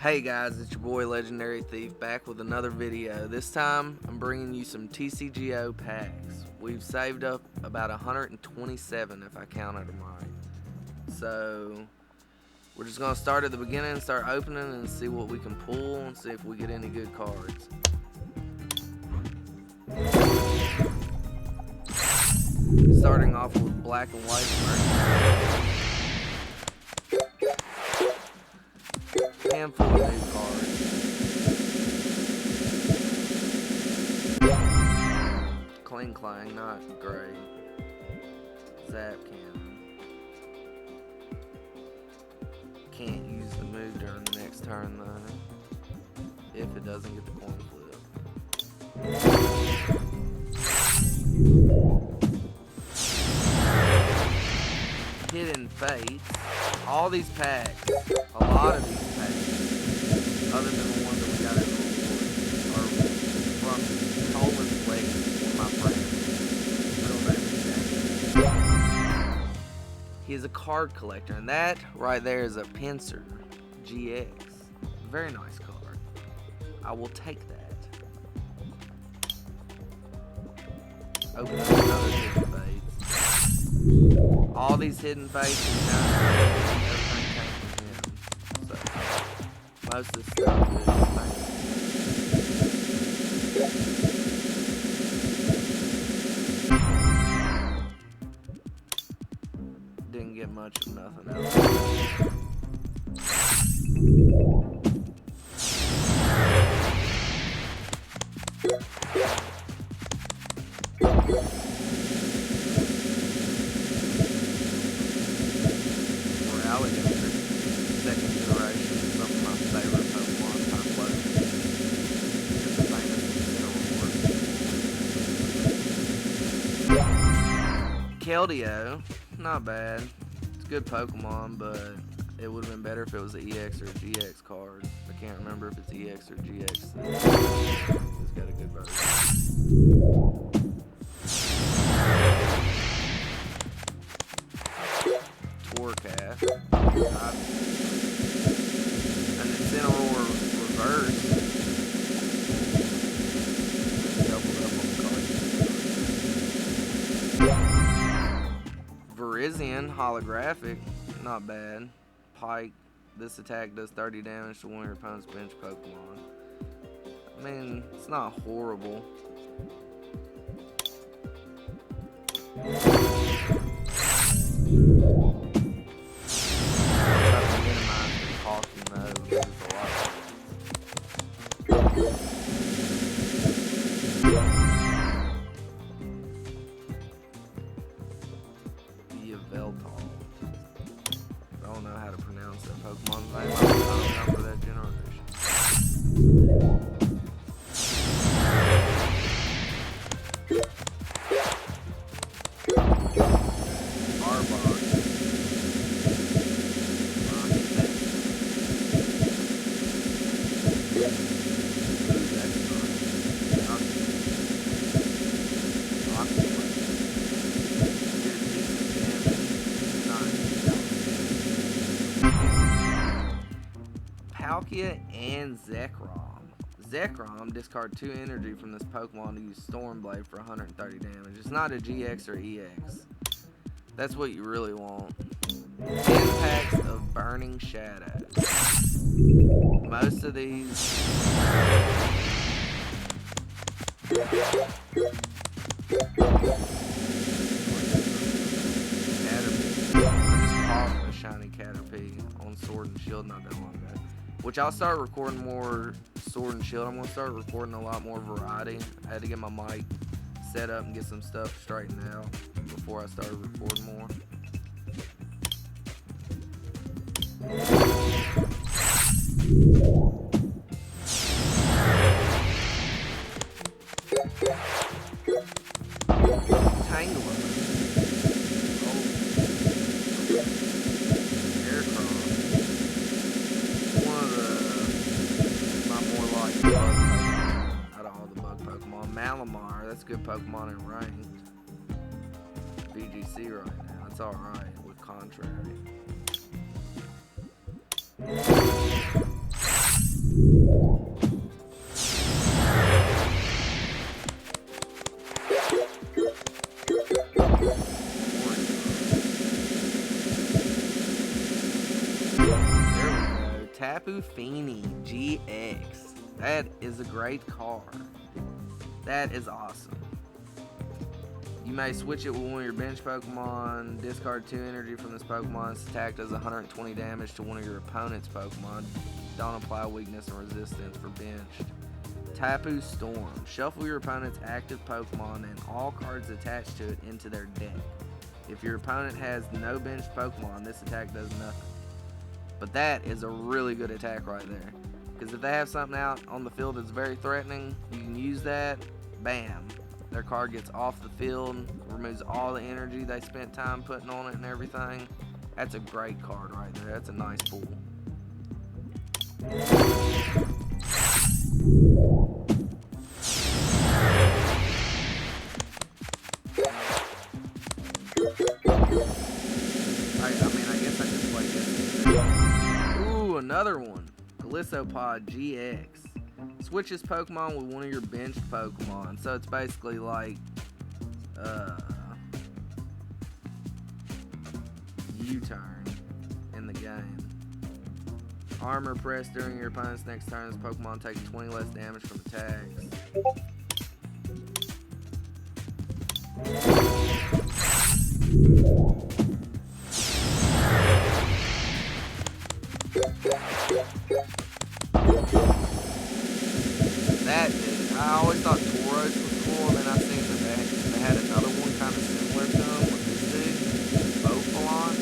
Hey guys, it's your boy Legendary Thief back with another video. This time I'm bringing you some TCGO packs. We've saved up about 127 if I counted them right. So we're just going to start at the beginning and start opening and see what we can pull and see if we get any good cards. Starting off with black and white. Handful of new cards. Cling Clang, not great. Zap Cannon. Can't use the move during the next turn though, if it doesn't get the coin flip. Hidden Fates. All these packs, a lot of these packs, other than the ones that we got in the reward, are from Toland with my friend. He is a card collector, and that right there is a Pincer GX. Very nice card. I will take that. Open up another Hidden Fates. All these Hidden Fates and everything came from him. So most of the stuff is didn't get much of nothing else. Second generation, some of my favorite Pokemon type Keldeo, not bad. It's a good Pokemon, but it would have been better if it was an EX or a GX card. I can't remember if it's EX or GX. It's got a good version. Torcast. And the Cineroar reverse. Doubled up on the card. Virizion holographic, not bad. Pike. This attack does 30 damage to one of your opponent's bench Pokemon. I mean, it's not horrible. I don't know how to pronounce that Pokemon's name. I don't know for that generation. Arbok. Palkia and Zekrom. Zekrom, discard 2 energy from this Pokemon to use Stormblade for 130 damage. It's not a GX or EX. That's what you really want. 10 packs of Burning Shadow. Most of these... Caterpie. I just caught a shiny Caterpie on Sword and Shield not that long ago. Which I'll start recording more Sword and Shield. I'm going to start recording a lot more variety. I had to get my mic set up and get some stuff straightened out before I started recording more. Tangela. Out of all the bug Pokemon, Malamar, that's a good Pokemon in ranked. VGC right now, it's alright with Contrary. Tapu Fini GX. That is a great card. That is awesome. You may switch it with one of your bench Pokemon, discard 2 energy from this Pokemon. Its attack does 120 damage to one of your opponent's Pokemon. Don't apply weakness or resistance for benched. Tapu Storm. Shuffle your opponent's active Pokemon and all cards attached to it into their deck. If your opponent has no benched Pokemon, this attack does nothing. But that is a really good attack right there. Because if they have something out on the field that's very threatening, you can use that, bam. Their card gets off the field, removes all the energy they spent time putting on it and everything. That's a great card right there. That's a nice pull. I guess I just played this. Ooh, another one. Glissopod GX. Switches Pokemon with one of your benched Pokemon. So it's basically like U-turn in the game. Armor press during your opponent's next turn. This Pokemon takes 20 less damage from attacks. That dude, I always thought Tauros was cool, and then I seen that they had another one kind of similar to him with this dude, Bopalon.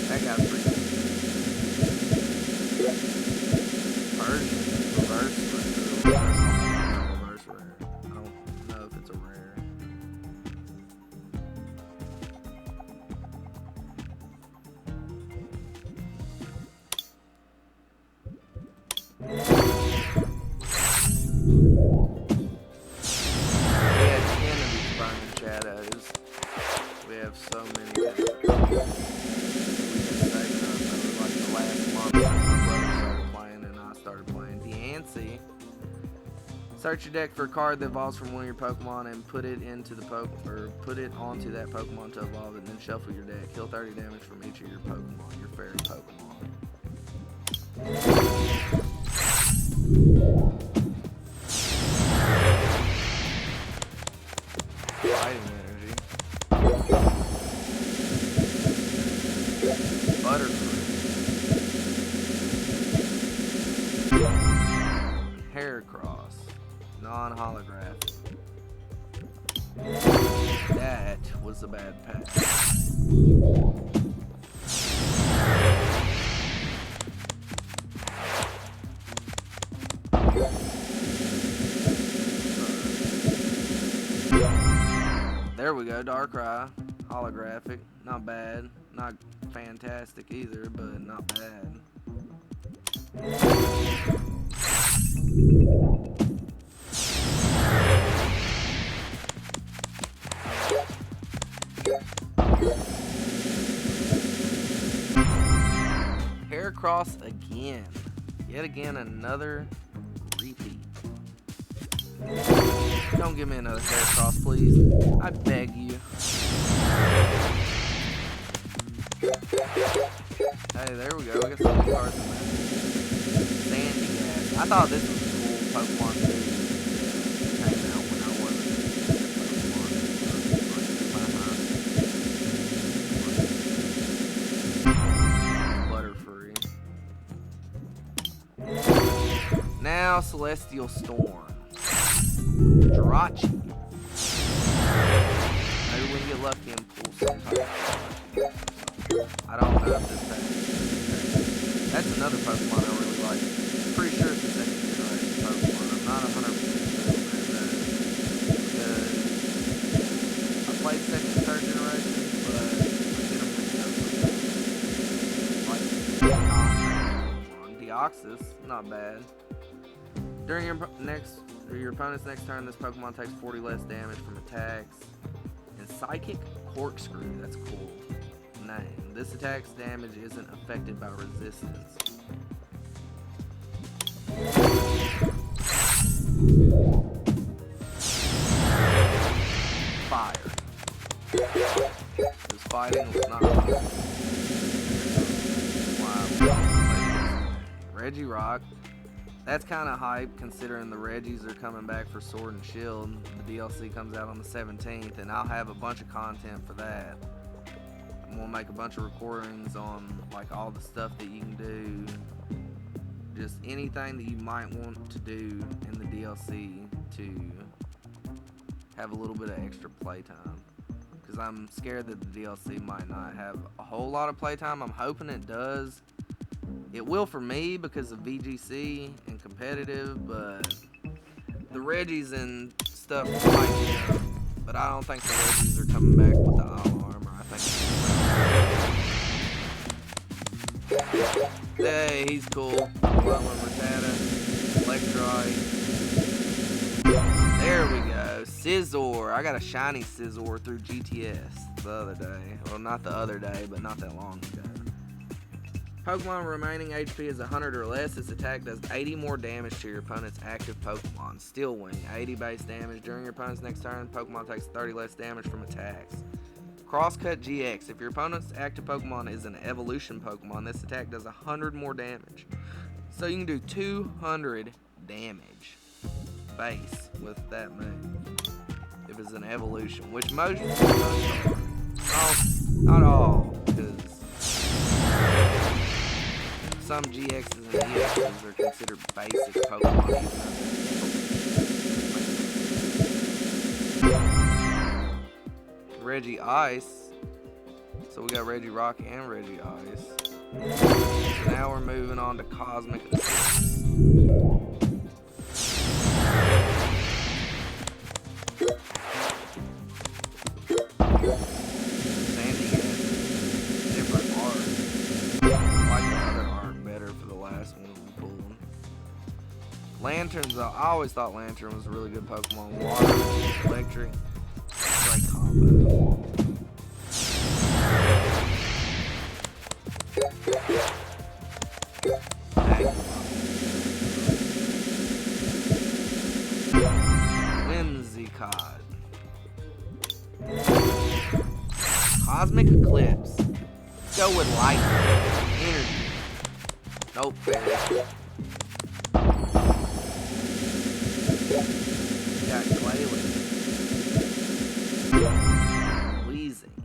That guy's pretty cool. Persian, reverse rare. I don't know if it's a rare. We have so many. We've been saving up over like the last month since my brother started playing and I started playing. Deancey. Search your deck for a card that evolves from one of your Pokemon and put it into the put it onto that Pokemon to evolve it, and then shuffle your deck. Heal 30 damage from each of your Pokemon, your fairy Pokemon. Fighting energy. Butterfree. Heracross. Non-holographic. That was a bad pass. There we go, Darkrai, holographic, not bad, not fantastic either, but not bad. Heracross again, yet again another repeat. Don't give me another Heracross, please. I beg you. Hey, there we go. We got some new cards in there. Sandy Gas. I thought this was a cool Pokemon too. That came out when I wasn't Butterfree. Now Celestial Storm. Jirachi. Maybe we can get lucky and pull some type of I don't know if this thing. That's another Pokemon I really like. Pretty sure it's the second generation Pokemon. I'm not 100% sure about that. Because I played second and third generation, but I get them mixed up. Like Deoxys, not bad. During your opponent's next turn, this Pokemon takes 40 less damage from attacks. And Psychic Corkscrew, that's cool name. This attack's damage isn't affected by resistance. Fire. This fighting was not fun. Wow. Reggie Rock. That's kind of hype considering the Reggies are coming back for Sword and Shield. The DLC comes out on the 17th, and I'll have a bunch of content for that. I'm gonna make a bunch of recordings on like all the stuff that you can do, just anything that you might want to do in the DLC to have a little bit of extra playtime. Because I'm scared that the DLC might not have a whole lot of playtime. I'm hoping it does. It will for me because of VGC and competitive, but the Reggies and stuff might be, but I don't think the Reggies are coming back with the all armor. I think. Hey, he's cool. Roland Rattata, Electroid. There we go. Scizor. I got a shiny Scizor through GTS the other day. Well, not the other day, but not that long ago. Pokemon remaining HP is 100 or less. This attack does 80 more damage to your opponent's active Pokemon. Steel Wing, 80 base damage. During your opponent's next turn, Pokemon takes 30 less damage from attacks. Crosscut GX. If your opponent's active Pokemon is an evolution Pokemon, this attack does 100 more damage. So you can do 200 damage base with that move. If it's an evolution, which most are. Not all, because some GXs and EXs are considered basic Pokemon. Reggie Ice. So we got Reggie Rock and Reggie Ice. So now we're moving on to Cosmic Eclipse. Sandy has different art. I like the other art better for the last one we pulled. Lanturns, I always thought Lantern was a really good Pokemon. Water, electric, great combo. Whimsicott. Cosmic Eclipse. Let's go with lightning. Energy. Nope, fairy. Got Glalie. Wheezing.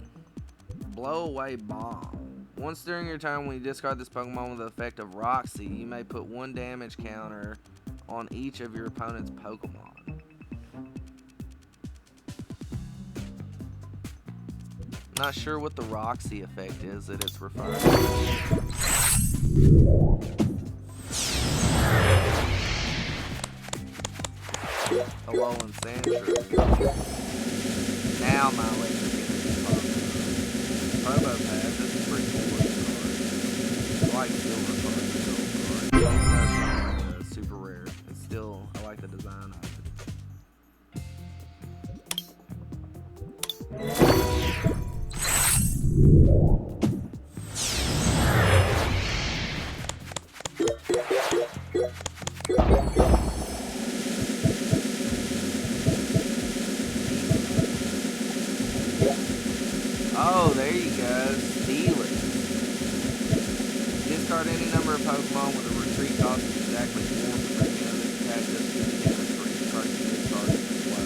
Blow away bomb. Once during your turn, when you discard this Pokemon with the effect of Roxy, you may put 1 damage counter on each of your opponent's Pokemon. Not sure what the Roxy effect is that it's referring to. Hello and Sandshrew. Now my electric energy pops. Probopass, this is pretty cool looking card. I like silver cards and gold cards. Even though it's not like a super rare, it's still, I like the design of it. Oh, there you go. Steal it. Discard any number of Pokemon with a retreat cost of exactly 4 for the end of this attack does 50 damage for each card you discard in this way.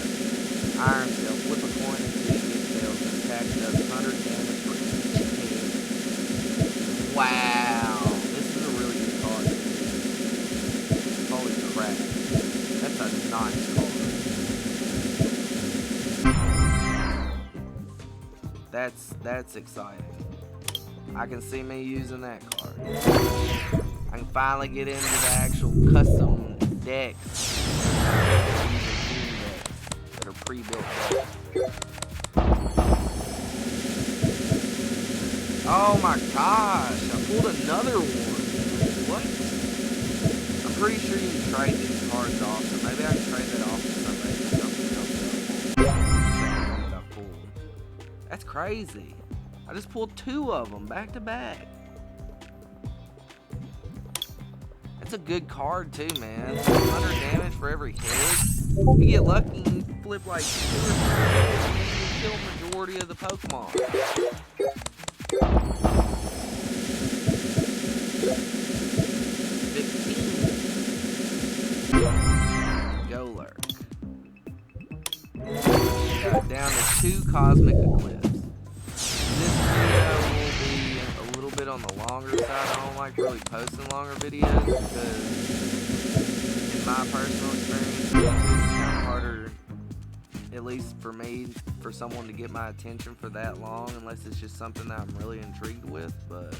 Iron Tail. Flip a coin until you get tails. This attack does 100 damage for each head. Wow. This is a really good card. Holy crap. That's a nice card. That's exciting. I can see me using that card. I can finally get into the actual custom decks that are pre-built decks. Oh my gosh, I pulled another one. What? I'm pretty sure you can trade these cards off, so maybe I can trade that off to somebody for something else that I want. Second one that I pulled. That's crazy. I just pulled 2 of them back to back. It's a good card too, man. 100 damage for every hit. If you get lucky, you flip like 2 or 3 hits, and then you kill the majority of the Pokemon. 15. Golurk. Got down to 2 Cosmic Eclipse. This video will be a little bit on the longer side. I don't like really posting longer videos because, in my personal experience, it's kind of harder, at least for me, for someone to get my attention for that long, unless it's just something that I'm really intrigued with. But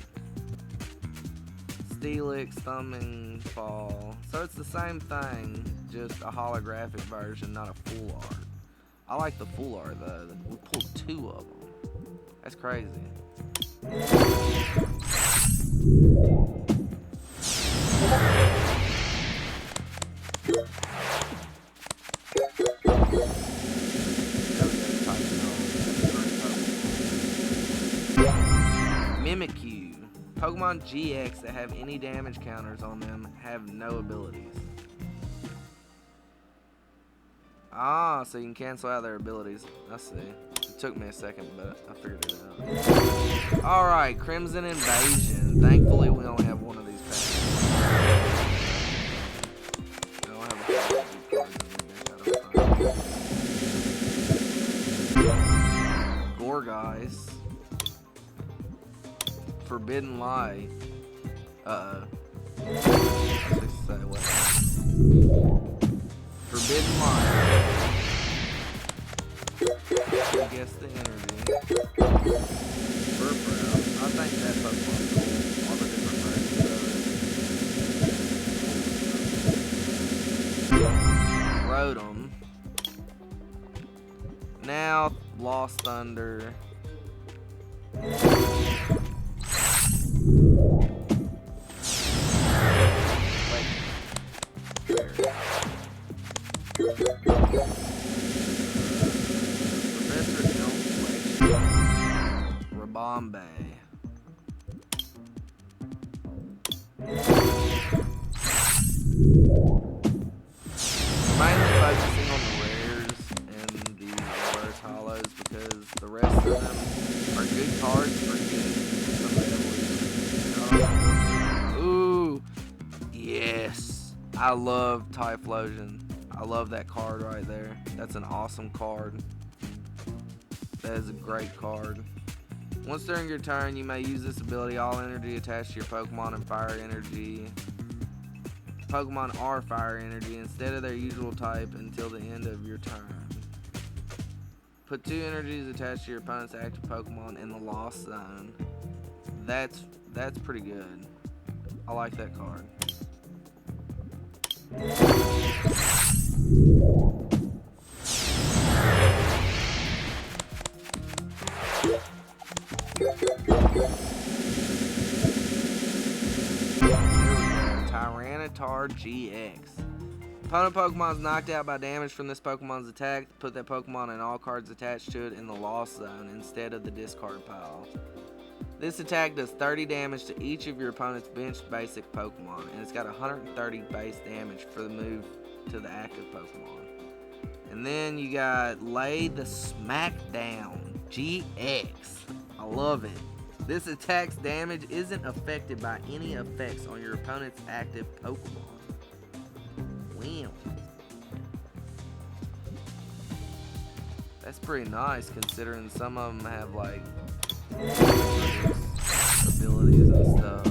Steelix, Thumbing Fall, so it's the same thing, just a holographic version, not a full art. I like the full art though. We pulled 2 of them. That's crazy. Mimikyu. Pokemon GX that have any damage counters on them have no abilities. Ah, so you can cancel out their abilities. I see. It took me a second, but I figured it out. Alright, Crimson Invasion. Thankfully, we only have one of these packs. I don't have a whole lot of cards in Gorgeist. Forbidden Light. Uh-oh. I should say what? Forbidden Light. I guess the energy. Burprow. I think that Pokemon's cool. All the different versions of it. Rotom. Now, Lost Thunder. Professor Elm Bombay. Mainly focusing on the rares and the reverse hollows because the rest of them are good cards for getting some evolution. Ooh, yes. I love Typhlosion. I love that card right there. That's an awesome card. That is a great card. Once during your turn, you may use this ability. All energy attached to your Pokemon and fire energy. Pokemon are fire energy instead of their usual type until the end of your turn. Put 2 energies attached to your opponent's active Pokemon in the Lost Zone. That's pretty good. I like that card. Tyranitar GX. Opponent Pokemon is knocked out by damage from this Pokemon's attack. Put that Pokemon and all cards attached to it in the Lost Zone instead of the discard pile. This attack does 30 damage to each of your opponent's benched basic Pokemon, and it's got 130 base damage for the move to the active Pokemon. And then you got Lay the Smackdown GX. I love it. This attack's damage isn't affected by any effects on your opponent's active Pokemon. Wow. That's pretty nice considering some of them have like abilities and stuff.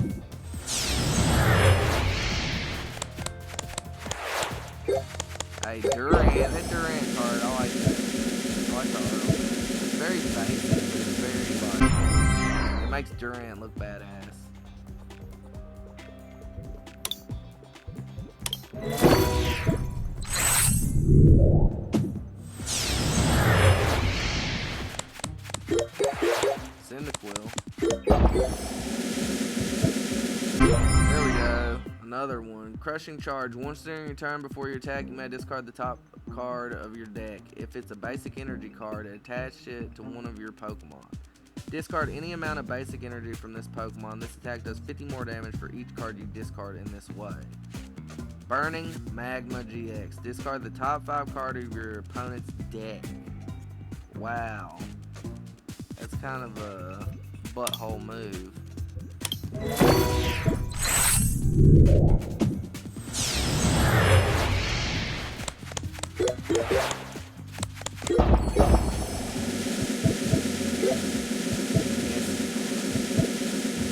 Hey, Durant, that Durant card, I like that. I like the art. It's very basic, but it's very like, it makes Durant look badass. Cyndaquil. There we go. Another one. Crushing Charge. Once during your turn before your attack, you may discard the top card of your deck. If it's a basic energy card, attach it to one of your Pokemon. Discard any amount of basic energy from this Pokemon. This attack does 50 more damage for each card you discard in this way. Burning Magma GX. Discard the top 5 card of your opponent's deck. Wow. That's kind of a butthole move.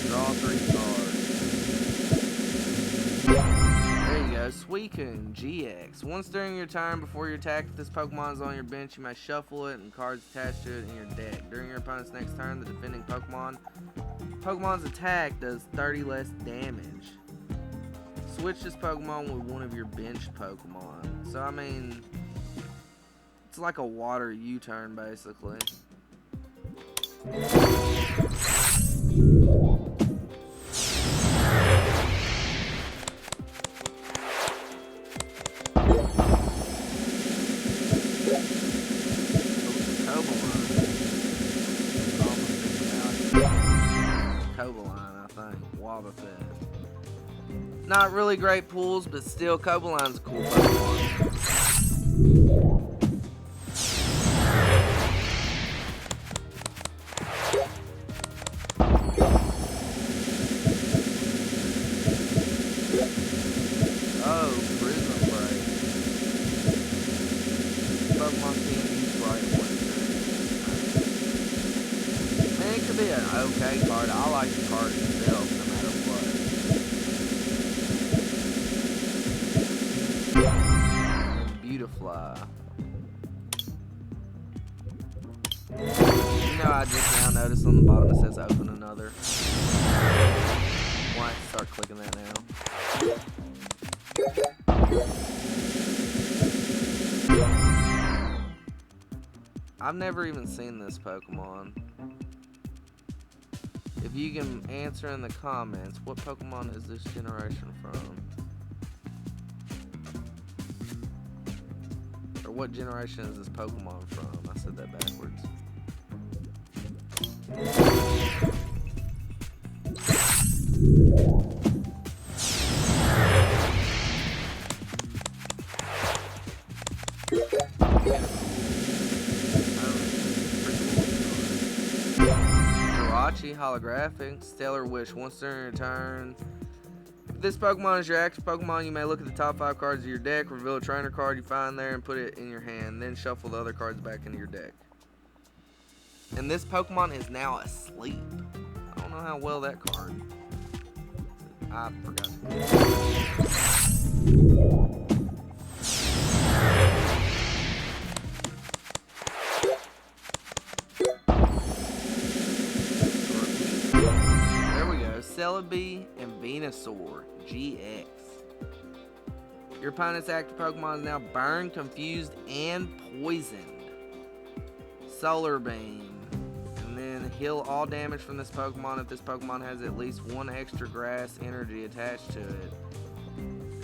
Draw 3 cards. There you go, Suicune GX. Once during your turn before you attack, if this Pokemon is on your bench, you may shuffle it and cards attached to it in your deck. During your opponent's next turn, the defending Pokemon's attack does 30 less damage. Switch this Pokemon with one of your benched Pokemon. So I mean, it's like a water U-turn basically. Not really great pulls, but still, Cobaline's a cool Pokemon. Oh, Prism Break. Pokemon can't use Bright one turn. Man, it could be an okay card. I like the card itself, no matter what. Beautifly. You know, I just now noticed on the bottom it says open another. Why start clicking that now? I've never even seen this Pokemon. If you can answer in the comments, what Pokemon is this generation from? Or what generation is this Pokemon from? I said that backwards. Jirachi holographic. Stellar Wish. Once during your turn, if this Pokemon is your active Pokemon, you may look at the top 5 cards of your deck, reveal a trainer card you find there, and put it in your hand. Then shuffle the other cards back into your deck. And this Pokemon is now asleep. I don't know how well that card. I forgot to do it. There we go. Celebi and Venusaur GX. Your opponent's active Pokemon is now burned, confused, and poisoned. Solar Beam. And then heal all damage from this Pokemon if this Pokemon has at least 1 extra grass energy attached to it.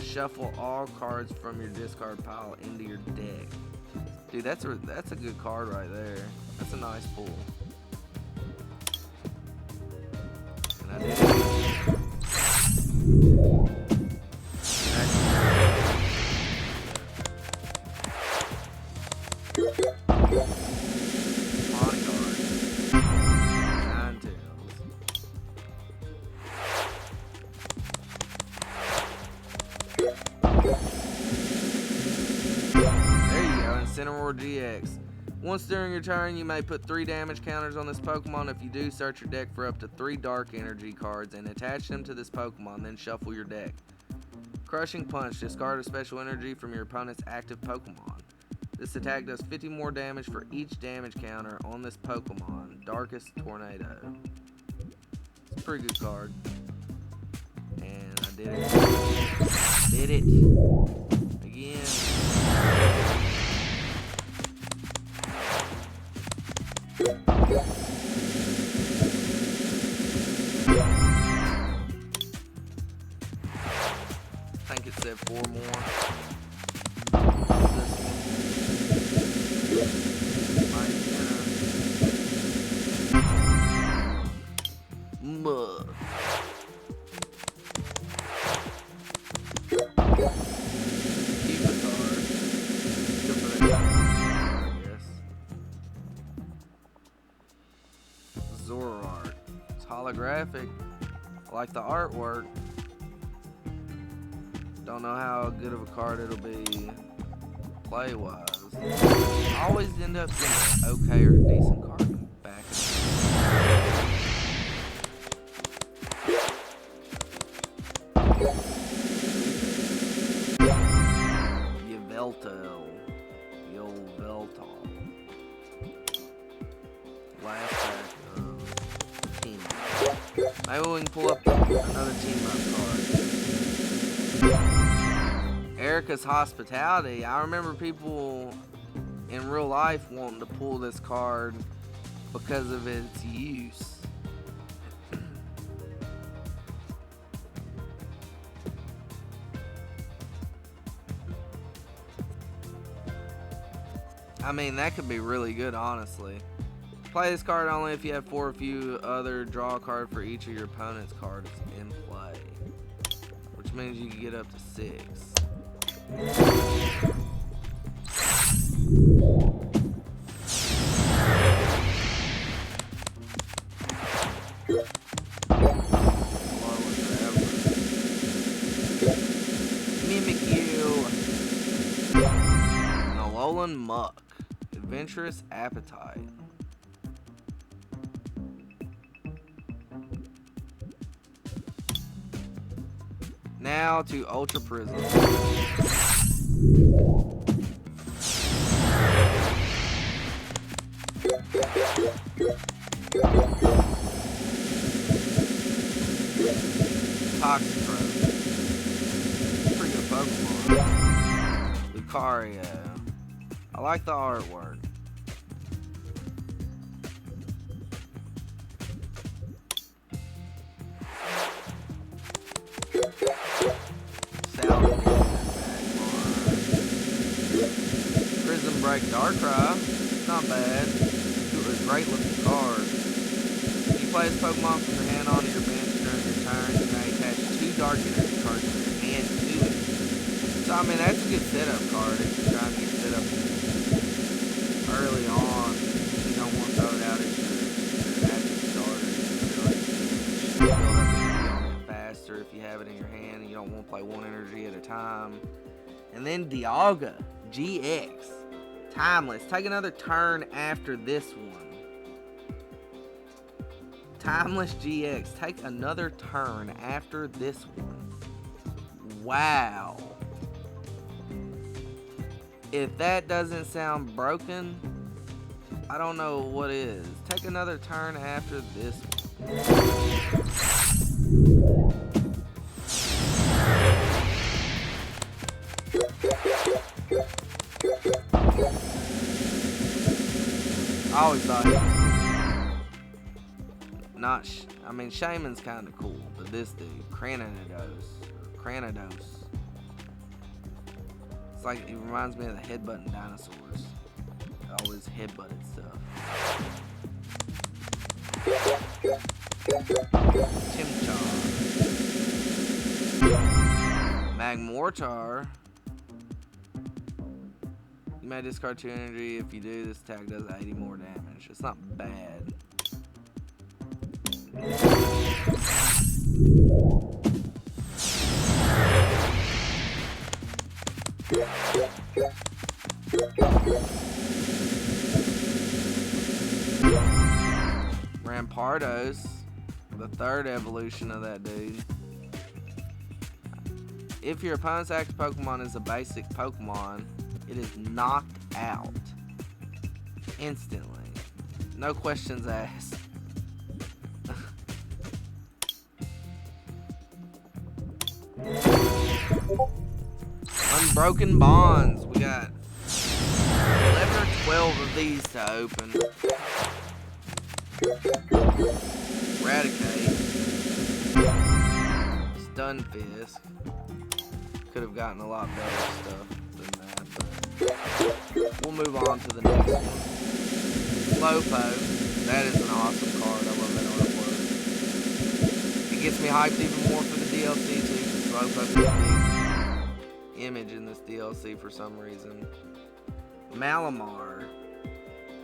Shuffle all cards from your discard pile into your deck. Dude, that's a good card right there. That's a nice pull. And I did it. GX. Once during your turn, you may put 3 damage counters on this Pokemon. If you do, search your deck for up to 3 dark energy cards and attach them to this Pokemon, then shuffle your deck. Crushing Punch. Discard a special energy from your opponent's active Pokemon. This attack does 50 more damage for each damage counter on this Pokemon. Darkest Tornado. It's a pretty good card. And I did it. Did it. Again. I think it said 4 more. perfect. I like the artwork. Don't know how good of a card it'll be play-wise. I always end up getting an okay or decent card back. Veltal. Last pack of team. Maybe we can pull up another team up card. Erica's Hospitality. I remember people in real life wanting to pull this card because of its use. I mean, that could be really good, honestly. Play this card only if you have 4 or few other. Draw a card for each of your opponent's cards in play, which means you can get up to 6. Toland Muck. Adventurous Appetite. Now to Ultra Prism. Toxicroak. Pretty good Pokemon. Lucario. I like the artwork. Prison Break Darkrai. Not bad. It was a great looking card. When you play this Pokemon from your hand onto your bench during your turn, you may attach 2 Dark Energy cards from your hand to it. So I mean, that's a good setup card if you're trying to get set up early on. You don't want to throw it out as your active starter. Build up energy on it faster if you have it in your hand and you don't want to play 1 energy at a time. And then Dialga GX. Timeless. Take another turn after this one. Timeless GX. Take another turn after this one. Wow. If that doesn't sound broken, I don't know what is. Take another turn after this one. I always thought he was cool. Not, I mean, Shaman's kind of cool, but this dude, Cranidos. It's like, it reminds me of the headbutting dinosaurs. Always headbutted stuff. Chimchar. Magmortar. You may discard 2 energy. If you do, this attack does 80 more damage. It's not bad. Rampardos, the 3rd evolution of that dude. If your opponent's active Pokemon is a basic Pokemon, it is knocked out instantly. No questions asked. Unbroken Bonds. We got 11 or 12 of these to open. Eradicate. Stunfisk. Could have gotten a lot better stuff than that, but we'll move on to the next one. Slowpoke. That is an awesome card. I love that artwork. It gets me hyped even more for the DLC too, because Slowpoke is a big image in this DLC for some reason. Malamar.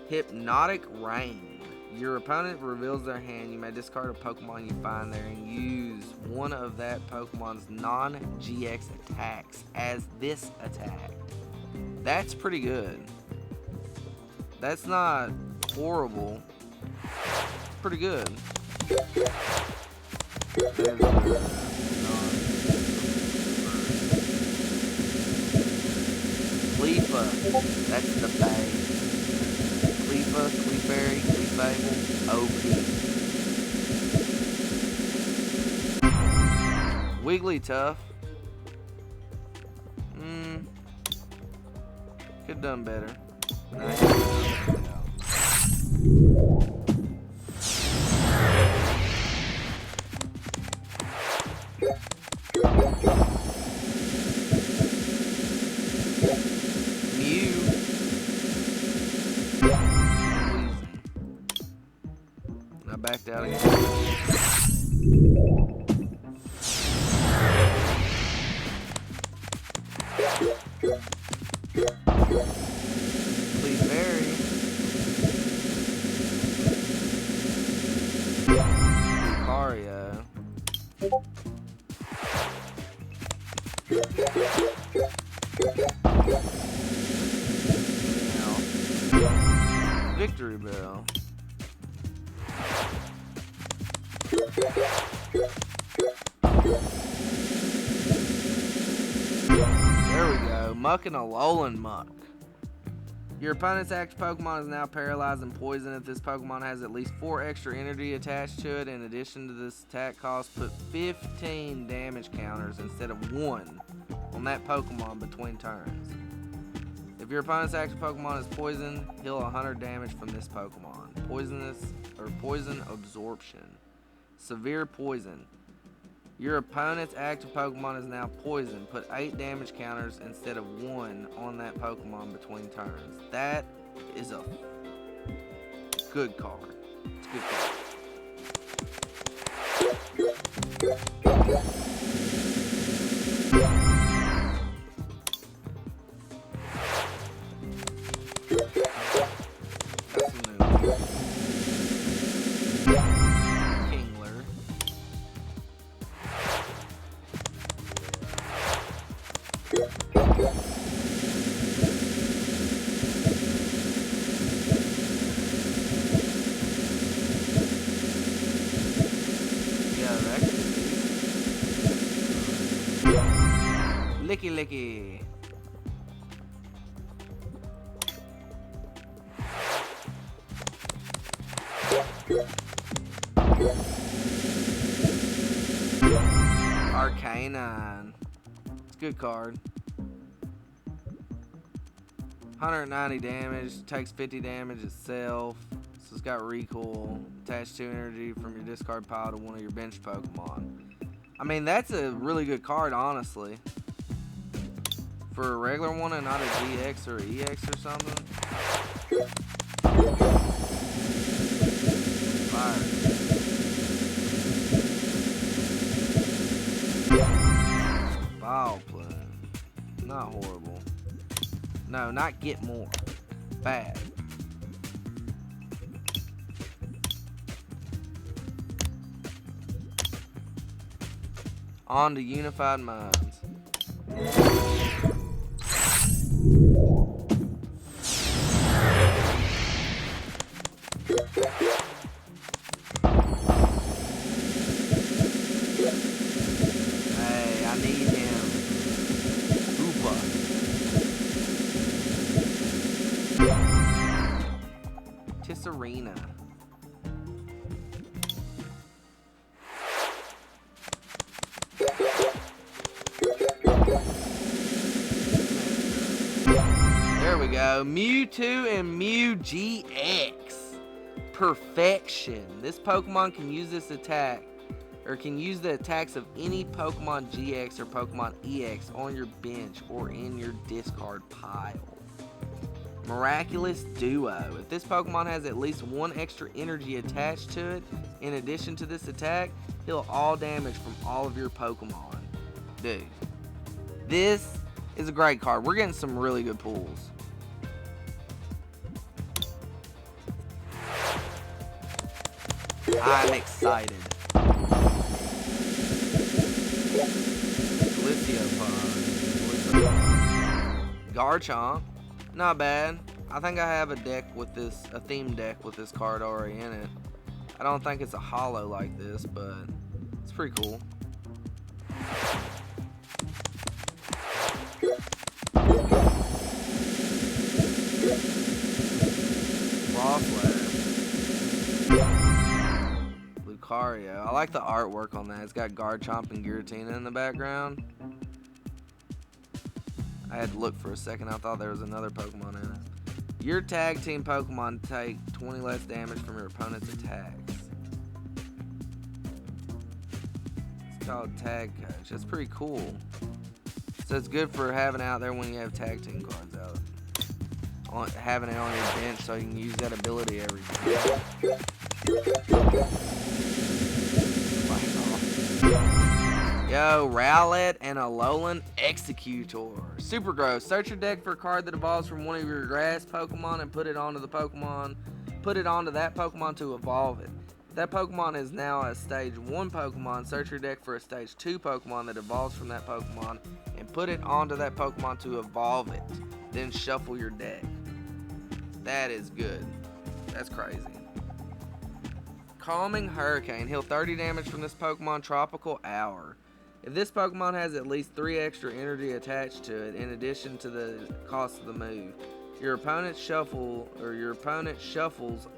Hypnotic Rain. Your opponent reveals their hand. You may discard a Pokemon you find there and use one of that Pokemon's non-GX attacks as this attack. That's pretty good. That's not horrible. It's pretty good. Cleafa. That's the bag. Cleafa, Clefairy, Clefable, OP. Wigglytuff. Could've done better. Nice. I backed out again. Clefairy. Lucario. Victory Bell. There we go. Muck and a Alolan Muck. Your opponent's active Pokemon is now paralyzed and poisoned. If this Pokemon has at least 4 extra energy attached to it, in addition to this attack cost, put 15 damage counters instead of 1 on that Pokemon between turns. If your opponent's active Pokemon is poisoned, heal 100 damage from this Pokemon. Poison absorption. Severe poison. Your opponent's active Pokemon is now poisoned. Put 8 damage counters instead of 1 on that Pokemon between turns. That is a good card. It's a good card. Licky licky. Arcanine. It's a good card. 190 damage, takes 50 damage itself. So it's got recoil. Attach 2 energy from your discard pile to one of your bench Pokemon. I mean, that's a really good card, honestly. For a regular one and not a GX or EX or something. Fire. Bile Plume. Not horrible. No, not get more. Bad. On to Unified Minds. Hey, I need him. Oopa. Tisserina. There we go. Mewtwo and Mew GX. Perfection. This Pokemon can use this attack, or can use the attacks of any Pokemon GX or Pokemon EX on your bench or in your discard pile. Miraculous Duo. If this Pokemon has at least 1 extra energy attached to it, in addition to this attack, heal all damage from all of your Pokemon. Dude, this is a great card. We're getting some really good pulls. I'm excited. Garchomp, not bad. I think I have a theme deck with this card already in it. I don't think it's a holo like this, but it's pretty cool. Lucario. I like the artwork on that. It's got Garchomp and Giratina in the background. I had to look for a second. I thought there was another Pokemon in it. Your tag team Pokemon take 20 less damage from your opponent's attacks. It's called Tag Coach. That's pretty cool. So it's good for having out there when you have tag team cards out. Having it on your bench so you can use that ability every time. Yo, Rowlet and a Alolan Executor. Super gross. Search your deck for a card that evolves from one of your grass Pokemon and put it onto that Pokemon to evolve it. If that Pokemon is now a stage 1 Pokemon, search your deck for a stage 2 Pokemon that evolves from that Pokemon and put it onto that Pokemon to evolve it. Then shuffle your deck. That is good. That's crazy. Calming Hurricane. Heal 30 damage from this Pokemon Tropical Hour. If this Pokemon has at least 3 extra energy attached to it, in addition to the cost of the move, your opponent shuffles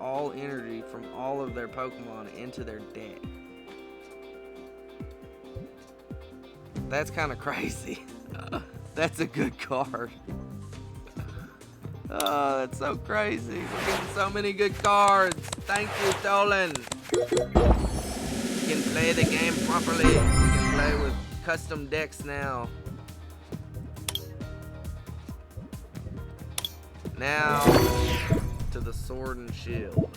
all energy from all of their Pokemon into their deck. That's kind of crazy. That's a good card. Oh, that's so crazy. We're getting so many good cards. Thank you, Toland. We can play the game properly. We can play with custom decks now. Now to the Sword and Shield.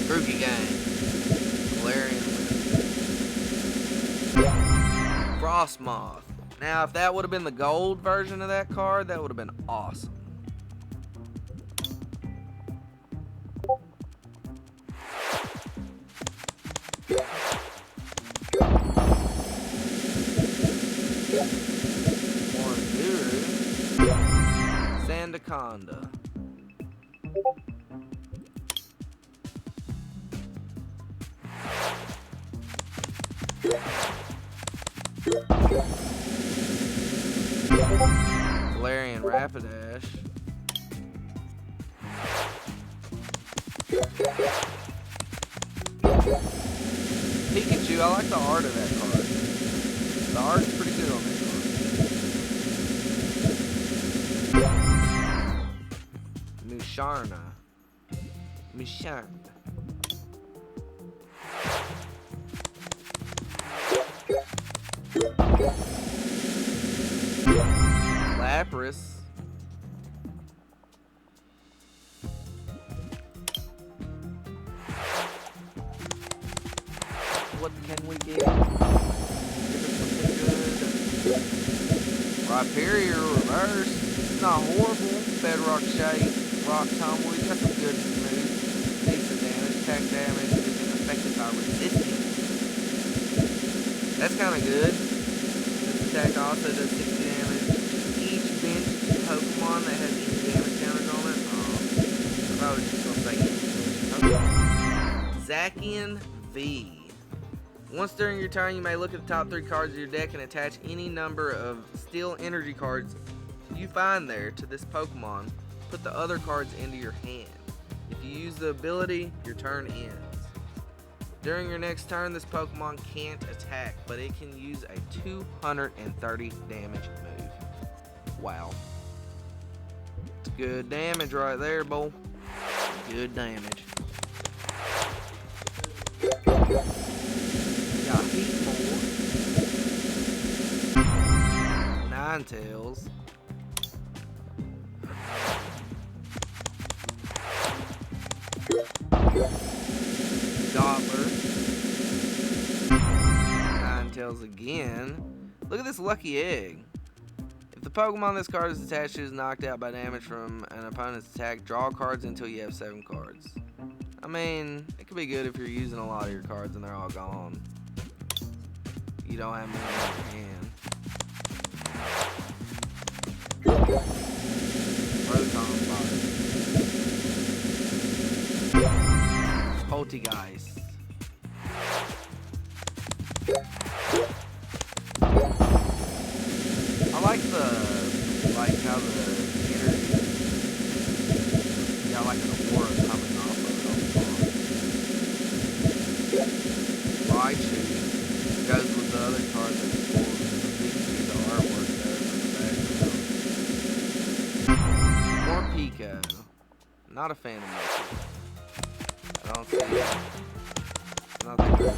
Grookey gang. Frostmoth. Now, if that would have been the gold version of that card, that would have been awesome. Sandaconda. Galarian Rapidash. Pikachu, I like the art of that card. The art is pretty good on that card. Musharna. Lapras. What can we get? Give us something good. Rhyperior reverse. Not horrible. Bedrock Shape. Rock Tomb. We got some good moves. Decent damage. Attack damage isn't affected by resistance. That's kind of good. This attack also does 60 damage. Each bench Pokemon that has any damage counters on it. I was just gonna say Zacian V. Once during your turn, you may look at the top 3 cards of your deck and attach any number of Steel Energy cards you find there to this Pokemon. Put the other cards into your hand. If you use the ability, your turn ends. During your next turn, this Pokemon can't attack, but it can use a 230 damage move. Wow. It's good damage right there, boy. Good damage. Got Heatmore. Ninetales. Doppler. Ninetales again. Look at this lucky egg. If the Pokemon this card is attached to is knocked out by damage from an opponent's attack, draw cards until you have 7 cards. I mean, it could be good if you're using a lot of your cards and they're all gone. You don't have many in your hand. Proton Fire. Poltergeist. I like how the energy, like an aura coming off of it. Raichu goes with the other cards that you pulled. The artwork does in the background. More Pico. Not a fan of Mickey. I don't see it. Nothing good.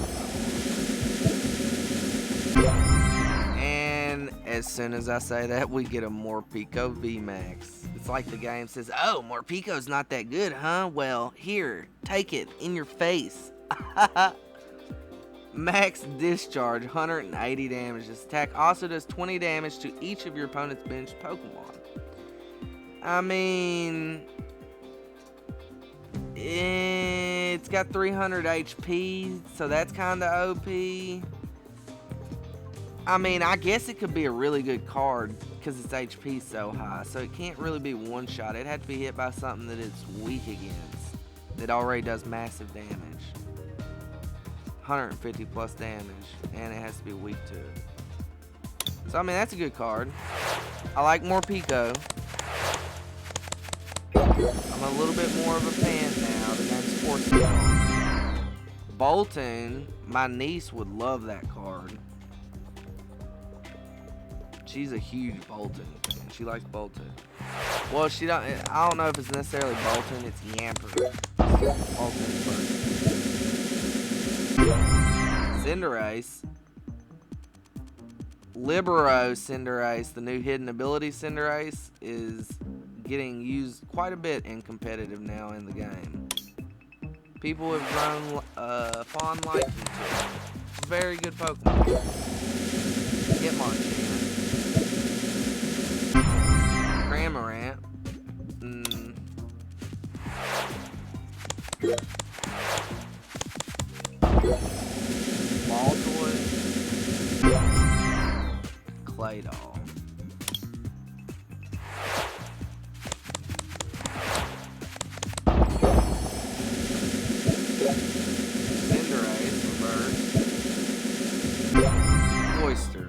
And as soon as I say that, we get a Morpeko VMAX. It's like the game says, oh, Morpeko's not that good, huh? Well, here, take it, in your face. Max discharge, 180 damage. This attack also does 20 damage to each of your opponent's bench Pokemon. I mean, it's got 300 HP, so that's kind of OP. I mean, I guess it could be a really good card because its HP is so high, so it can't really be one shot. It'd have to be hit by something that it's weak against, that already does massive damage. 150 plus damage, and it has to be weak to it. So, I mean, that's a good card. I like Morpeko. I'm a little bit more of a fan now. The game's forced me on. Bolton, my niece would love that card. She's a huge Bolton fan. She likes Bolton. Well, I don't know if it's necessarily Bolton. It's Yamper. Bolton first. Cinderace. Libero Cinderace, the new hidden ability Cinderace, is getting used quite a bit in competitive now in the game. People have grown fond liking to it. It's a very good Pokemon. Hitmonchan. Cramorant. Baltoy. Claydol. Cinderace, reverse. Oyster.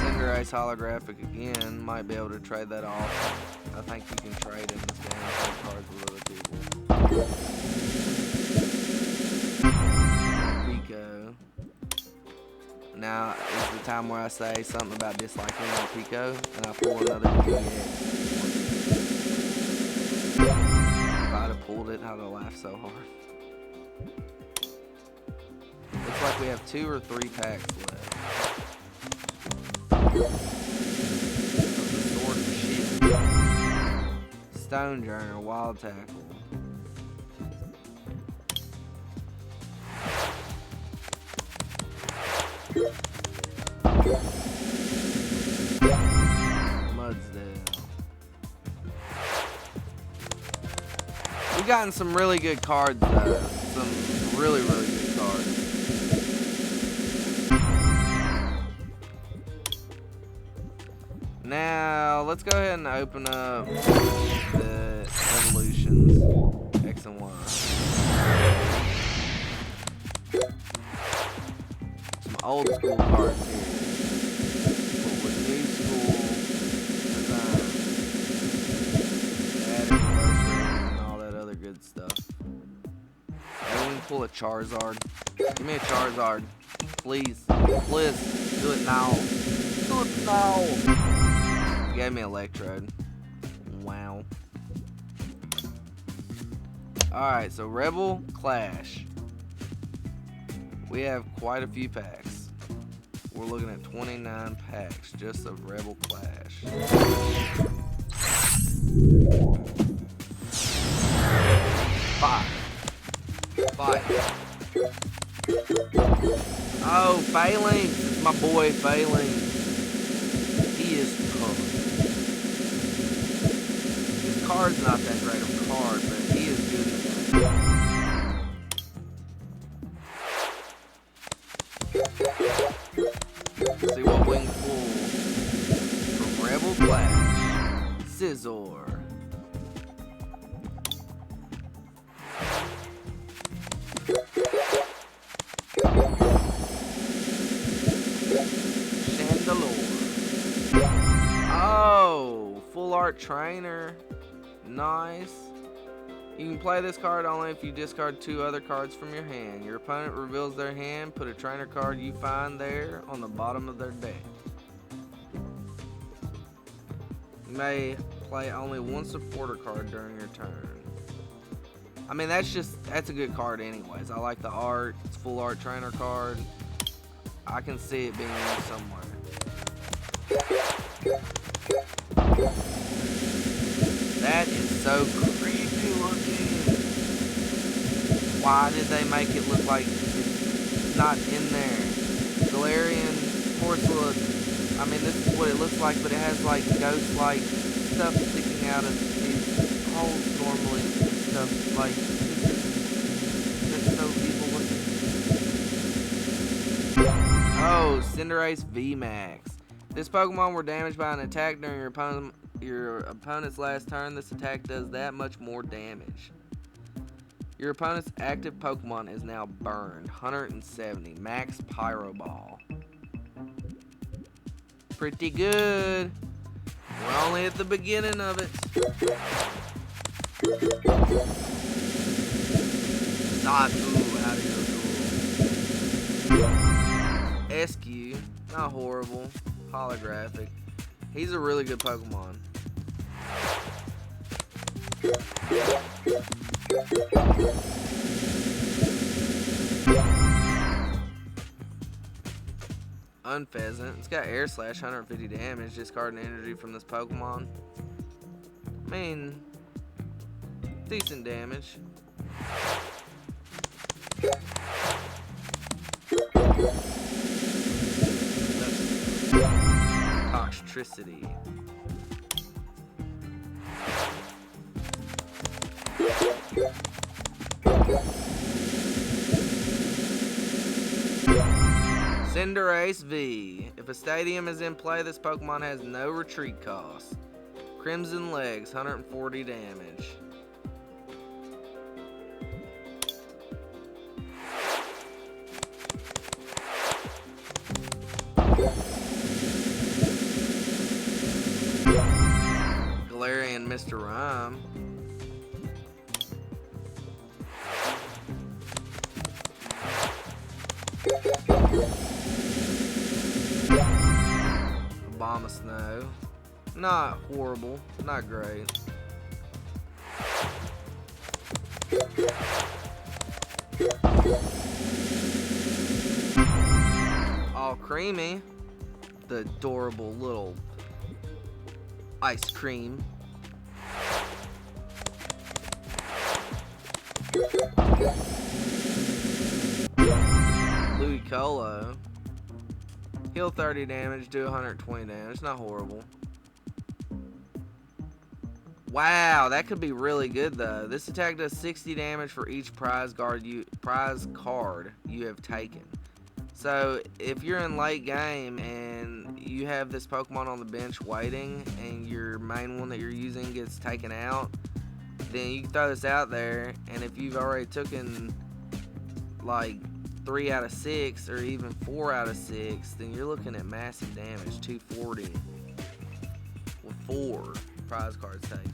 Cinderace holographic again. Might be able to trade that off. I think you can trade in this game. Trade cards with other people. Pico. Now is the time where I say something about disliking Morpeko, and I pull another GX. If I'd have pulled it, I'd have laughed so hard. Looks like we have 2 or 3 packs left. Sword and Shield. Stonejourner, Wild Tackle. Mudsdale. We've gotten some really good cards though. Some really, really good cards. Now, let's go ahead and open up the evolutions. X and Y. Some old school cards here. But with new school design. Added reverse and all that other good stuff. Maybe we can pull a Charizard. Give me a Charizard. Please. Please. Do it now. Do it now. Gave me Electrode. Wow. Alright, so Rebel Clash. We have quite a few packs. We're looking at 29 packs just of Rebel Clash. Fight. Oh, Phalanx. My boy Phalanx. He is tough. His card's not that great of a card, but he is good in the game. See what we can pull from Rebel Flash. Scizor. Oh, full art trainer. Nice. You can play this card only if you discard 2 other cards from your hand. Your opponent reveals their hand. Put a trainer card you find there on the bottom of their deck. You may play only 1 supporter card during your turn. I mean, that's a good card anyways. I like the art. It's full art trainer card. I can see it being used somewhere. That is so creepy looking. Why did they make it look like it's not in there? Galarian Porcelain. I mean, this is what it looks like, but it has like ghost-like stuff sticking out of these holes normally and stuff. Like, that's so evil looking. Oh, Cinderace VMAX. This Pokemon were damaged by an attack during your opponent's last turn. This attack does that much more damage. Your opponent's active Pokemon is now burned. 170. Max Pyro Ball. Pretty good. We're only at the beginning of it. Satu, how do you do? SQ, not horrible. Holographic. He's a really good Pokemon. Unpheasant. It's got Air Slash, 150 damage. Discarding energy from this Pokemon. I mean, decent damage. Toxtricity. Cinderace V. If a stadium is in play, this Pokemon has no retreat cost. Crimson Legs, 140 damage. Galarian Mr. Rhyme. Obama Snow. Not horrible, not great. All Creamy. The adorable little ice cream. Ludicolo. Heal 30 damage, do 120 damage. Not horrible. Wow, that could be really good though. This attack does 60 damage for each prize card you have taken. So if you're in late game and you have this Pokemon on the bench waiting and your main one that you're using gets taken out, then you can throw this out there, and if you've already taken like 3 out of 6 or even 4 out of 6, then you're looking at massive damage, 240 with 4 prize cards taken.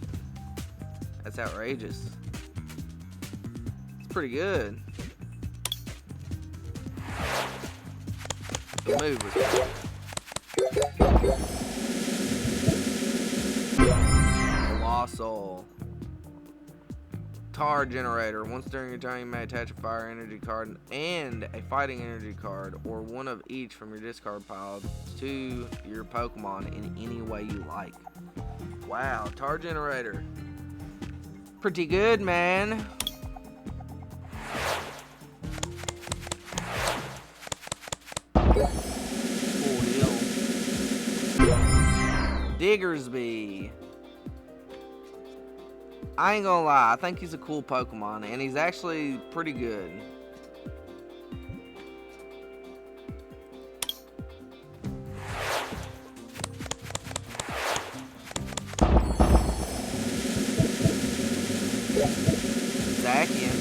That's outrageous. It's pretty good. The move was good. Colossal. Tar Generator. Once during your turn, you may attach a fire energy card and a fighting energy card, or one of each from your discard pile, to your Pokemon in any way you like. Wow, tar generator. Pretty good, man. Full heal. Diggersby. I ain't gonna lie, I think he's a cool Pokemon, and he's actually pretty good. Zacian.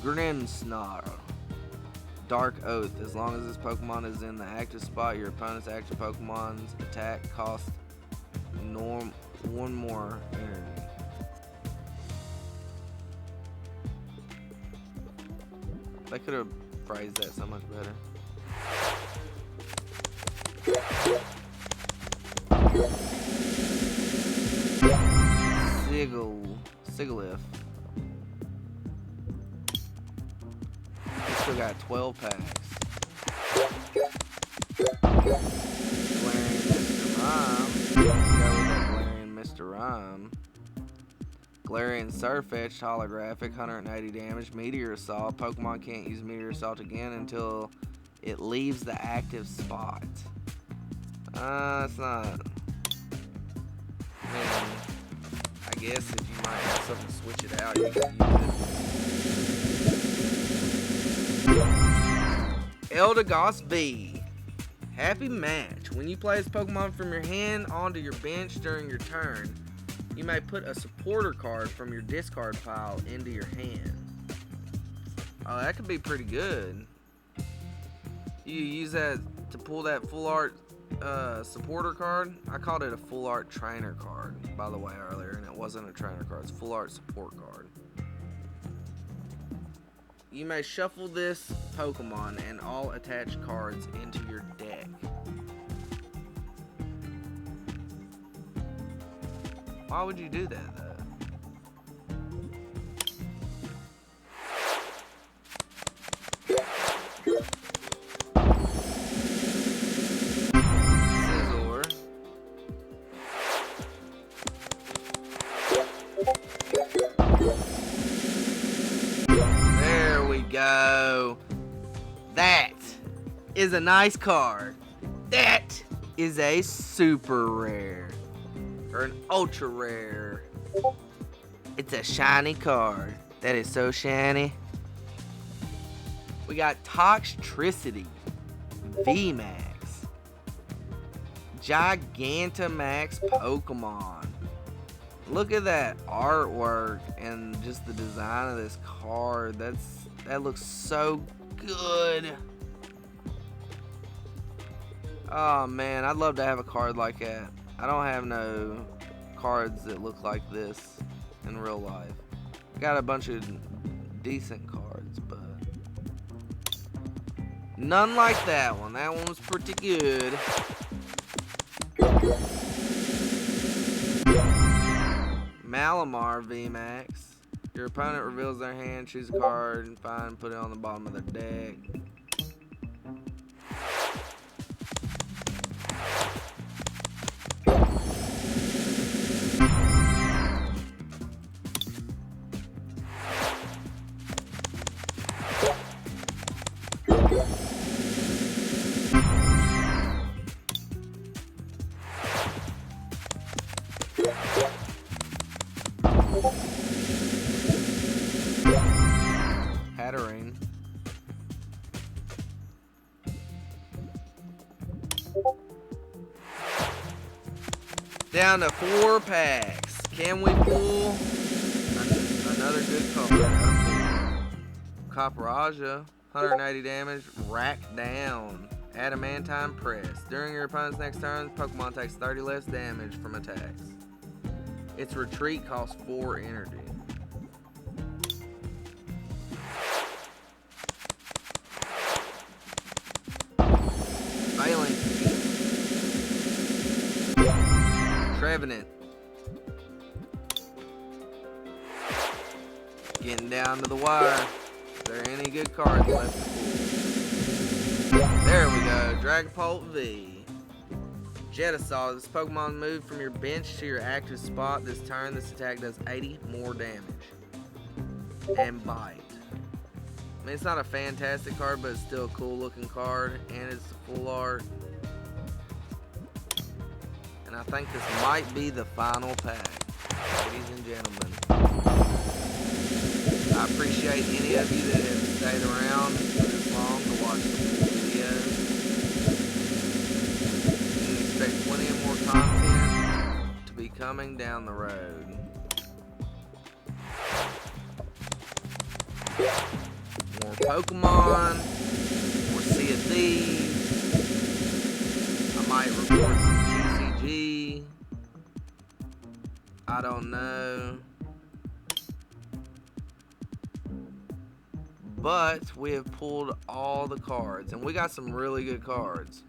Grimmsnarl. Dark Oath. As long as this Pokemon is in the active spot, your opponent's active Pokemon's attack costs one more energy. They could have phrased that so much better. Sigilyph. We still got 12 packs. Galarian Mr. Rhyme. Galarian Surfetch, holographic, 180 damage. Meteor Assault. Pokemon can't use Meteor Assault again until it leaves the active spot. It's not. I mean, I guess if you might have something to switch it out, you can use it. Eldegoss V. Happy match. When you play this Pokemon from your hand onto your bench during your turn, you may put a supporter card from your discard pile into your hand. Oh, that could be pretty good. You use that to pull that full art supporter card. I called it a full art trainer card, by the way, earlier, and it wasn't a trainer card. It's a full art support card. You may shuffle this Pokemon and all attached cards into your deck. Why would you do that, though? There we go. That is a nice card. That is a super rare. Or an ultra rare. It's a shiny card. That is so shiny. We got Toxtricity VMAX. Gigantamax Pokemon. Look at that artwork and just the design of this card. That looks so good. Oh man, I'd love to have a card like that. I don't have no cards that look like this in real life. I got a bunch of decent cards, but none like that one. That one was pretty good. Malamar VMAX. Your opponent reveals their hand, choose a card, and put it on the bottom of their deck. Hatterene. Down to 4 packs. Can we pull another good card? Copperaja, 180 damage, racked down. Adamantine Press. During your opponent's next turn, Pokemon takes 30 less damage from attacks. Its retreat costs 4 energy. Failing. Trevenant. Getting down to the wire. Is there any good cards left to pull? There we go, Dragapult V. Jet Assault. This Pokemon moved from your bench to your active spot this turn. This attack does 80 more damage. And Bite. I mean, it's not a fantastic card, but it's still a cool looking card, and it's full art. And I think this might be the final pack, ladies and gentlemen. I appreciate any of you that have stayed around for this long to watch the full video. You can expect plenty of more content to be coming down the road. More Pokemon, more Sea of Thieves. I might record some TCG. I don't know. But we have pulled all the cards, and we got some really good cards.